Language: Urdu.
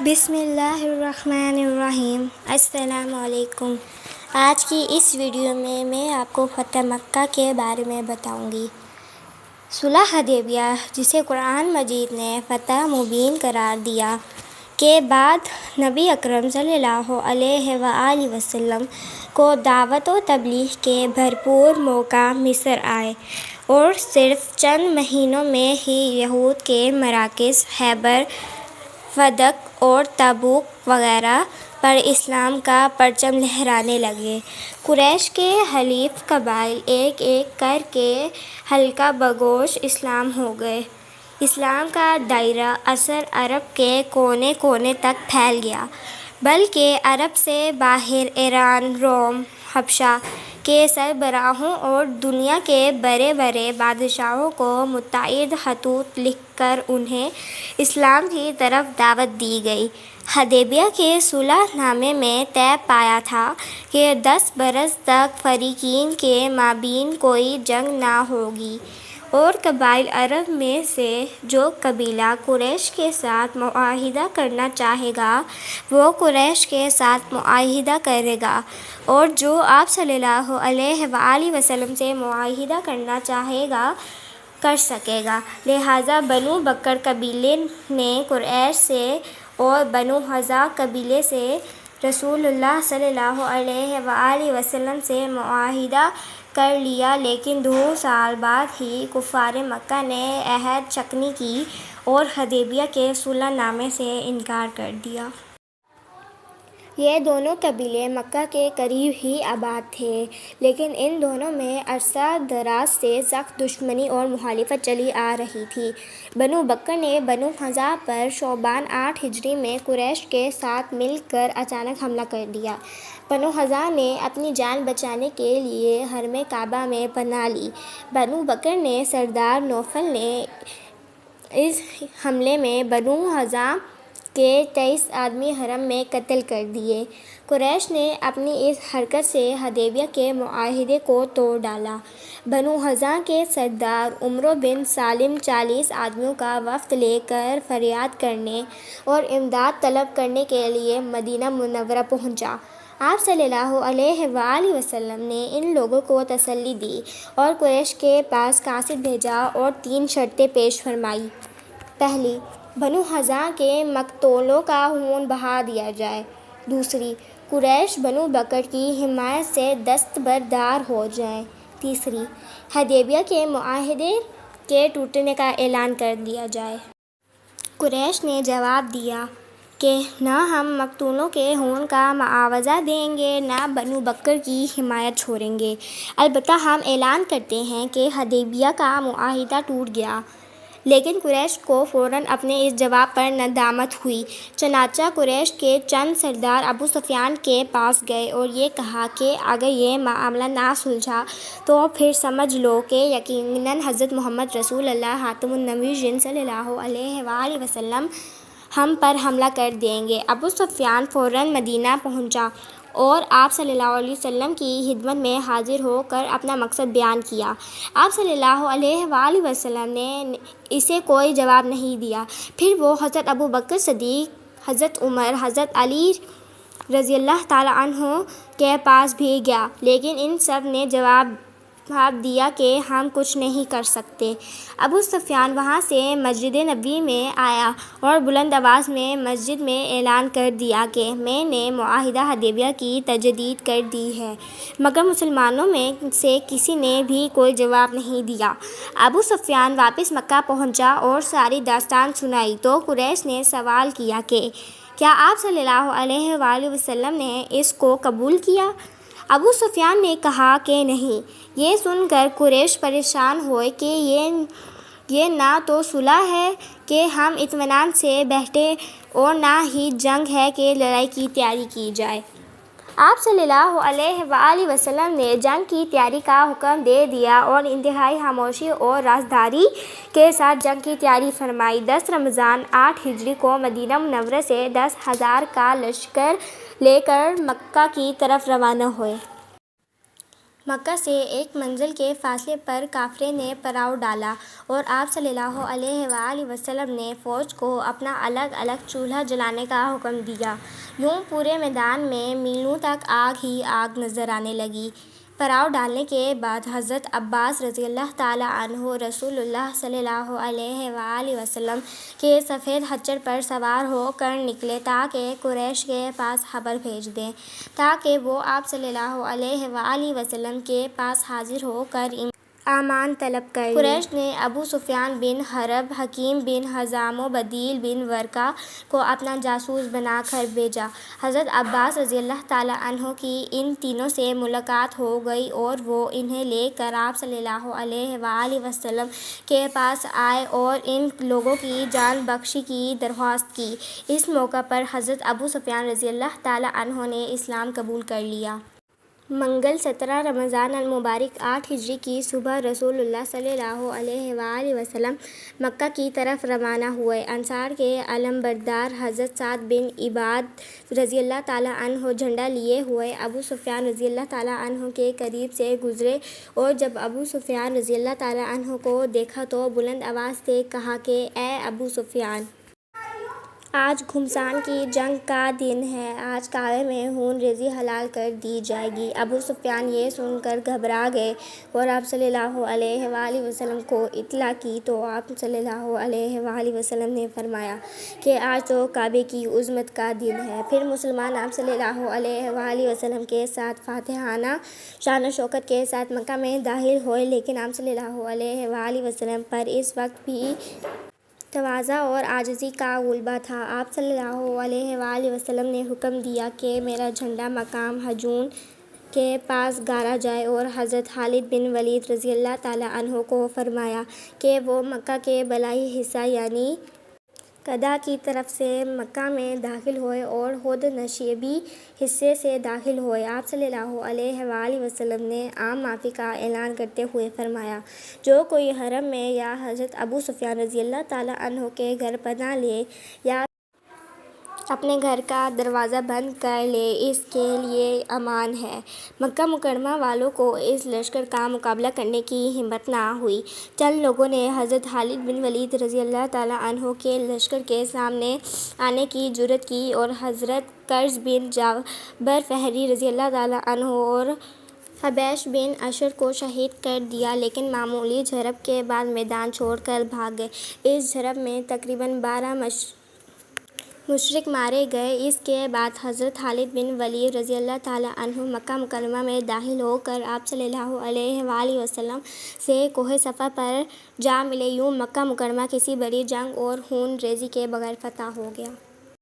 بسم اللہ الرحمن الرحیم۔ السلام علیکم۔ آج کی اس ویڈیو میں آپ کو فتح مکہ کے بارے میں بتاؤں گی۔ صلح حدیبیہ، جسے قرآن مجید نے فتح مبین قرار دیا، کے بعد نبی اکرم صلی اللہ علیہ وآلہ وسلم کو دعوت و تبلیغ کے بھرپور موقع میسر آئے اور صرف چند مہینوں میں ہی یہود کے مراکز خیبر، فدق اور تبوک وغیرہ پر اسلام کا پرچم لہرانے لگے۔ قریش کے حلیف قبائل ایک ایک کر کے حلقہ بگوش اسلام ہو گئے۔ اسلام کا دائرہ اثر عرب کے کونے کونے تک پھیل گیا، بلکہ عرب سے باہر ایران، روم، حبشہ کے سربراہوں اور دنیا کے بڑے بڑے بادشاہوں کو متعدد خطوط لکھ کر انہیں اسلام کی طرف دعوت دی گئی۔ حدیبیہ کے صلح نامے میں طے پایا تھا کہ 10 برس تک فریقین کے مابین کوئی جنگ نہ ہوگی، اور قبائل عرب میں سے جو قبیلہ قریش کے ساتھ معاہدہ کرنا چاہے گا وہ قریش کے ساتھ معاہدہ کرے گا، اور جو آپ صلی اللہ علیہ وآلہ وسلم سے معاہدہ کرنا چاہے گا کر سکے گا۔ لہٰذا بنو بکر قبیلے نے قریش سے اور بنو خزاعہ قبیلے سے رسول اللہ صلی اللہ علیہ وآلہ وسلم سے معاہدہ کر لیا، لیکن 2 سال بعد ہی کفار مکہ نے عہد شکنی کی اور حدیبیہ کے صلح نامے سے انکار کر دیا۔ یہ دونوں قبیلے مکہ کے قریب ہی آباد تھے، لیکن ان دونوں میں عرصہ دراز سے سخت دشمنی اور مخالفت چلی آ رہی تھی۔ بنو بکر نے بنو خزاعہ پر شعبان 8 ہجری میں قریش کے ساتھ مل کر اچانک حملہ کر دیا۔ بنو خزاعہ نے اپنی جان بچانے کے لیے حرم کعبہ میں پناہ لی۔ بنو بکر کے سردار نوفل نے اس حملے میں بنو خزاعہ کے 23 آدمی حرم میں قتل کر دیے۔ قریش نے اپنی اس حرکت سے حدیبیہ کے معاہدے کو توڑ ڈالا۔ بنو خزاعہ کے سردار عمرو بن سالم 40 آدمیوں کا وفد لے کر فریاد کرنے اور امداد طلب کرنے کے لیے مدینہ منورہ پہنچا۔ آپ صلی اللہ علیہ وآلہ وسلم نے ان لوگوں کو تسلی دی اور قریش کے پاس قاصد بھیجا اور 3 شرطیں پیش فرمائیں۔ پہلی، بنو خزاعہ کے مقتولوں کا خون بہا دیا جائے۔ دوسری، قریش بنو بکر کی حمایت سے دستبردار ہو جائیں۔ تیسری، حدیبیہ کے معاہدے کے ٹوٹنے کا اعلان کر دیا جائے۔ قریش نے جواب دیا کہ نہ ہم مقتولوں کے خون کا معاوضہ دیں گے، نہ بنو بکر کی حمایت چھوڑیں گے، البتہ ہم اعلان کرتے ہیں کہ حدیبیہ کا معاہدہ ٹوٹ گیا۔ لیکن قریش کو فوراً اپنے اس جواب پر ندامت ہوئی، چنانچہ قریش کے چند سردار ابو سفیان کے پاس گئے اور یہ کہا کہ اگر یہ معاملہ نہ سلجھا تو پھر سمجھ لو کہ یقیناً حضرت محمد رسول اللہ خاتم النبیین صلی اللہ علیہ وآلہ وسلم ہم پر حملہ کر دیں گے۔ ابو سفیان فوراً مدینہ پہنچا اور آپ صلی اللہ علیہ وسلم کی خدمت میں حاضر ہو کر اپنا مقصد بیان کیا۔ آپ صلی اللہ علیہ وآلہ وسلم نے اسے کوئی جواب نہیں دیا۔ پھر وہ حضرت ابو بکر صدیق، حضرت عمر، حضرت علی رضی اللہ تعالیٰ عنہ کے پاس بھی گیا، لیکن ان سب نے جواب دیا کہ ہم کچھ نہیں کر سکتے۔ ابو سفیان وہاں سے مسجد نبوی میں آیا اور بلند آواز میں مسجد میں اعلان کر دیا کہ میں نے معاہدہ حدیبیہ کی تجدید کر دی ہے، مگر مسلمانوں میں سے کسی نے بھی کوئی جواب نہیں دیا۔ ابو سفیان واپس مکہ پہنچا اور ساری داستان سنائی تو قریش نے سوال کیا کہ کیا آپ صلی اللہ علیہ وآلہ وسلم نے اس کو قبول کیا؟ ابو سفیان نے کہا کہ نہیں۔ یہ سن کر قریش پریشان ہوئے کہ یہ نہ تو صلح ہے کہ ہم اطمینان سے بیٹھیں اور نہ ہی جنگ ہے کہ لڑائی کی تیاری کی جائے۔ آپ صلی اللہ علیہ وآلہ وسلم نے جنگ کی تیاری کا حکم دے دیا اور انتہائی خاموشی اور رازداری کے ساتھ جنگ کی تیاری فرمائی۔ 10 رمضان 8 ہجری کو مدینہ منورہ سے 10,000 کا لشکر لے کر مکہ کی طرف روانہ ہوئے۔ مکہ سے ایک منزل کے فاصلے پر کافروں نے پڑاؤ ڈالا اور آپ صلی اللہ علیہ وآلہ وسلم نے فوج کو اپنا الگ الگ چولہا جلانے کا حکم دیا۔ یوں پورے میدان میں میلوں تک آگ ہی آگ نظر آنے لگی۔ پڑاؤ ڈالنے کے بعد حضرت عباس رضی اللہ تعالیٰ عنہ رسول اللہ صلی اللہ علیہ وآلہ وسلم کے سفید خچر پر سوار ہو کر نکلے تاکہ قریش کے پاس خبر بھیج دیں، تاکہ وہ آپ صلی اللہ علیہ وآلہ وسلم کے پاس حاضر ہو کر امان طلب کر لیں۔ قریش نے ابو سفیان بن حرب، حکیم بن حزام و بدیل بن ورقہ کو اپنا جاسوس بنا کر بھیجا۔ حضرت عباس رضی اللہ تعالیٰ عنہ کی ان تینوں سے ملاقات ہو گئی اور وہ انہیں لے کر آپ صلی اللہ علیہ وآلہ وسلم کے پاس آئے اور ان لوگوں کی جان بخشی کی درخواست کی۔ اس موقع پر حضرت ابو سفیان رضی اللہ تعالیٰ عنہ نے اسلام قبول کر لیا۔ منگل 17 رمضان المبارک 8 ہجری کی صبح رسول اللہ صلی اللہ علیہ وآلہ وسلم مکہ کی طرف روانہ ہوئے۔ انصار کے علمبردار حضرت سعد بن عبادہ رضی اللہ تعالیٰ عنہ جھنڈا لیے ہوئے ابو سفیان رضی اللہ تعالیٰ عنہ کے قریب سے گزرے اور جب ابو سفیان رضی اللہ تعالیٰ عنہ کو دیکھا تو بلند آواز سے کہا کہ اے ابو سفیان! آج گھمسان کی جنگ کا دن ہے، آج کعبے میں خون ریزی حلال کر دی جائے گی۔ ابو سفیان یہ سن کر گھبرا گئے اور آپ صلی اللہ علیہ وآلہ وسلم کو اطلاع کی تو آپ صلی اللہ علیہ وآلہ وسلم نے فرمایا کہ آج تو کعبے کی عظمت کا دن ہے۔ پھر مسلمان آپ صلی اللہ علیہ وآلہ وسلم کے ساتھ فاتحانہ شان و شوکت کے ساتھ مکہ میں داخل ہوئے، لیکن آپ صلی اللہ علیہ وآلہ وسلم پر اس وقت بھی تواضع اور عاجزی کا غلبہ تھا۔ آپ صلی اللہ علیہ وآلہ وسلم نے حکم دیا کہ میرا جھنڈا مقام ہجون کے پاس گاڑا جائے اور حضرت خالد بن ولید رضی اللہ تعالیٰ عنہ کو فرمایا کہ وہ مکہ کے بالائی حصہ یعنی قدا کی طرف سے مکہ میں داخل ہوئے اور خود نشیبی حصے سے داخل ہوئے۔ آپ صلی اللہ علیہ وآلہ وسلم نے عام معافی کا اعلان کرتے ہوئے فرمایا، جو کوئی حرم میں یا حضرت ابو سفیان رضی اللہ تعالیٰ عنہ کے گھر پناہ لے یا اپنے گھر کا دروازہ بند کر لے، اس کے لیے امان ہے۔ مکہ مکرمہ والوں کو اس لشکر کا مقابلہ کرنے کی ہمت نہ ہوئی۔ چند لوگوں نے حضرت خالد بن ولید رضی اللہ تعالیٰ عنہ کے لشکر کے سامنے آنے کی جرأت کی اور حضرت کرز بن جابر فہری رضی اللہ تعالیٰ عنہ اور حبیش بن اشر کو شہید کر دیا، لیکن معمولی جھڑپ کے بعد میدان چھوڑ کر بھاگ گئے۔ اس جھڑپ میں تقریباً 12 مشرک مارے گئے۔ اس کے بعد حضرت خالد بن ولید رضی اللہ تعالیٰ عنہ مکہ مکرمہ میں داخل ہو کر آپ صلی اللہ علیہ وآلہ وسلم سے کوہ صفا پر جا ملے۔ یوں مکہ مکرمہ کسی بڑی جنگ اور خون ریزی کے بغیر فتح ہو گیا۔